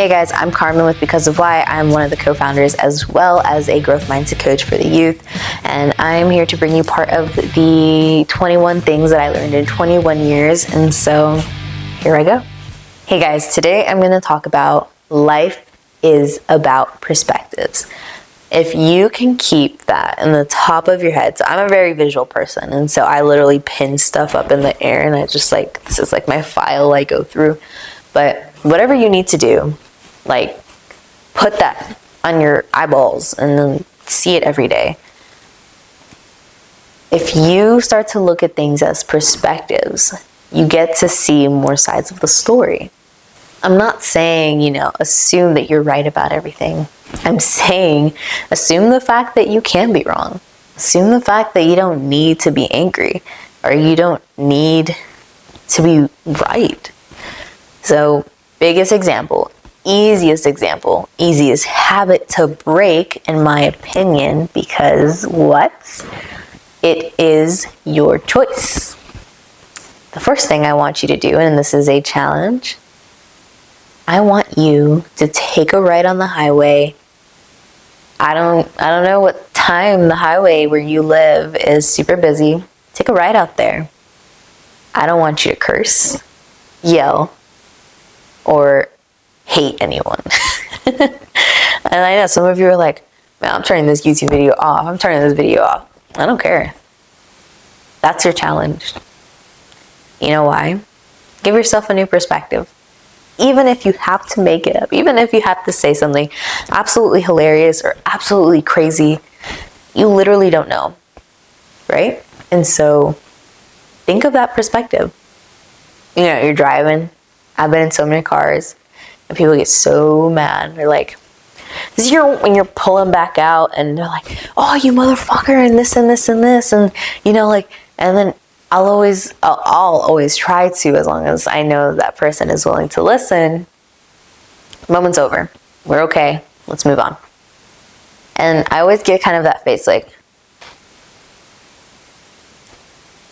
Hey guys, I'm Carmen with Because of Why. I'm one of the co-founders as well as a growth mindset coach for the youth. And I'm here to bring you part of the 21 things that I learned in 21 years. And so here I go. Hey guys, today I'm going to talk about life is about perspectives. If you can keep that in the top of your head, so I'm a very visual person, and so I literally pin stuff up in the air, and I just this is like my file I go through. But whatever you need to do, put that on your eyeballs and then see it every day. If you start to look at things as perspectives, you get to see more sides of the story. I'm not saying, assume that you're right about everything. I'm saying assume the fact that you can be wrong. Assume the fact that you don't need to be angry or you don't need to be right. So, biggest example, easiest habit to break, in my opinion, because what? It is your choice. The first thing I want you to do, and this is a challenge, I want you to take a right on the highway. I don't know what time the highway where you live is super busy. Take a right out there. I don't want you to curse, yell, or hate anyone. And I know some of you are like, man, I'm turning this YouTube video off. I'm turning this video off. I don't care. That's your challenge. You know why? Give yourself a new perspective. Even if you have to make it up, even if you have to say something absolutely hilarious or absolutely crazy, you literally don't know, right? And so think of that perspective. You're driving. I've been in so many cars and people get so mad. They're like, this is when you're pulling back out and they're like, oh, you motherfucker, and this and this and this. And, and then I'll always try to, as long as I know that person is willing to listen. Moment's over. We're okay. Let's move on. And I always get kind of that face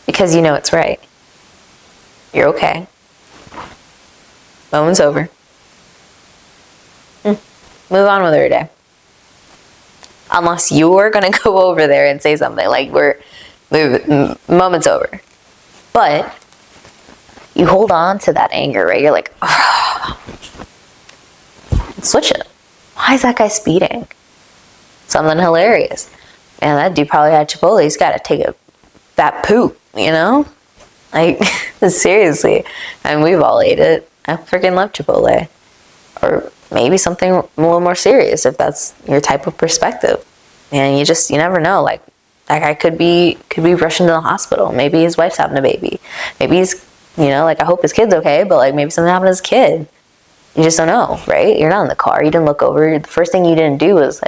because it's right. You're okay. Moment's over. Move on with your day. Unless you're going to go over there and say something moment's over. But you hold on to that anger, right? You're like, oh. Switch it. Why is that guy speeding? Something hilarious. Man, that dude probably had Chipotle. He's got to take a fat poop, seriously. And we've all ate it. I freaking love Chipotle. Or maybe something a little more serious if that's your type of perspective. And you never know. That guy could be rushing to the hospital. Maybe his wife's having a baby. Maybe he's, I hope his kid's okay, but maybe something happened to his kid. You just don't know, right? You're not in the car. You didn't look over. The first thing you didn't do was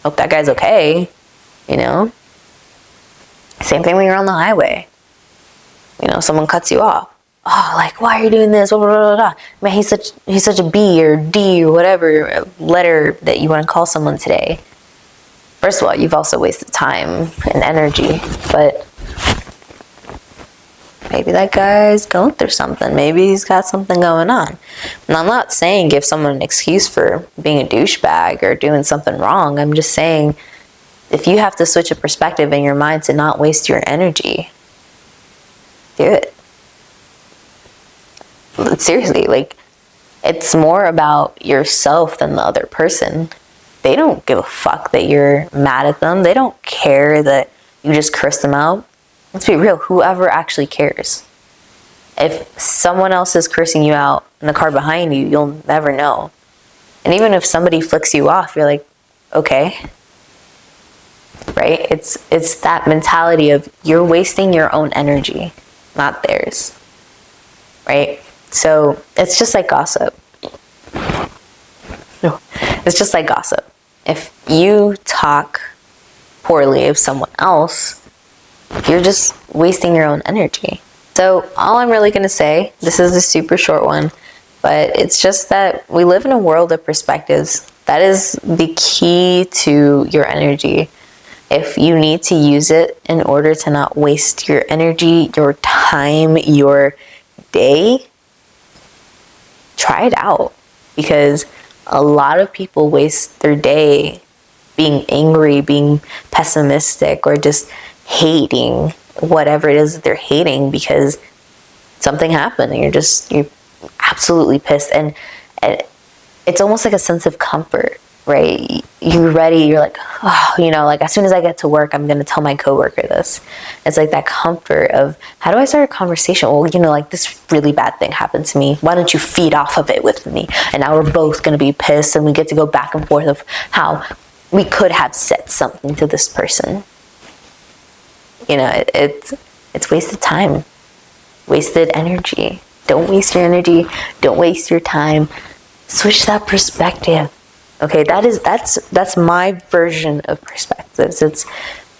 hope that guy's okay, Same thing when you're on the highway. Someone cuts you off. Oh, why are you doing this? Blah, blah, blah, blah. Man, he's such a B or D or whatever letter that you want to call someone today. First of all, you've also wasted time and energy, but maybe that guy's going through something. Maybe he's got something going on. And I'm not saying give someone an excuse for being a douchebag or doing something wrong. I'm just saying if you have to switch a perspective in your mind to not waste your energy, do it. Seriously, it's more about yourself than the other person. They don't give a fuck that you're mad at them. They don't care that you just cursed them out. Let's be real, whoever actually cares. If someone else is cursing you out in the car behind you, you'll never know. And even if somebody flicks you off, you're like, okay. Right? It's that mentality of you're wasting your own energy, not theirs. Right? So it's just like gossip. No, it's just like gossip. If you talk poorly of someone else, you're just wasting your own energy. So all I'm really going to say, this is a super short one, but it's just that we live in a world of perspectives. That is the key to your energy. If you need to use it in order to not waste your energy, your time, your day, try it out. because a lot of people waste their day being angry, being pessimistic, or just hating whatever it is that they're hating because something happened and you're absolutely pissed. And it's almost like a sense of comfort, right? You're ready, you're like, oh, like as soon as I get to work, I'm gonna tell my coworker this. It's like that comfort of, how do I start a conversation? Well, like this really bad thing happened to me. Why don't you feed off of it with me? And now we're both gonna be pissed, and we get to go back and forth of how we could have said something to this person. It's wasted time, wasted energy. Don't waste your energy. Don't waste your time. Switch that perspective. Okay, that's my version of perspectives.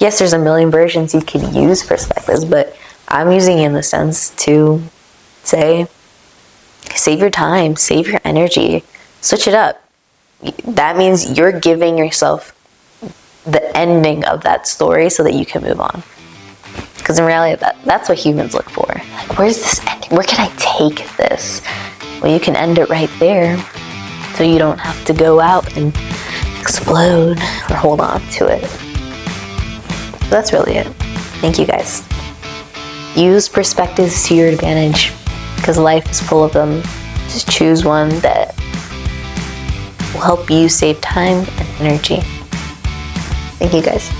Yes, there's a million versions you could use perspectives, but I'm using it in the sense to say, save your time, save your energy, switch it up. That means you're giving yourself the ending of that story so that you can move on. Because in reality, that's what humans look for. Like, where's this ending? Where can I take this? Well, you can end it right there, so you don't have to go out and explode or hold on to it. So that's really it. Thank you, guys. Use perspectives to your advantage, because life is full of them. Just choose one that will help you save time and energy. Thank you, guys.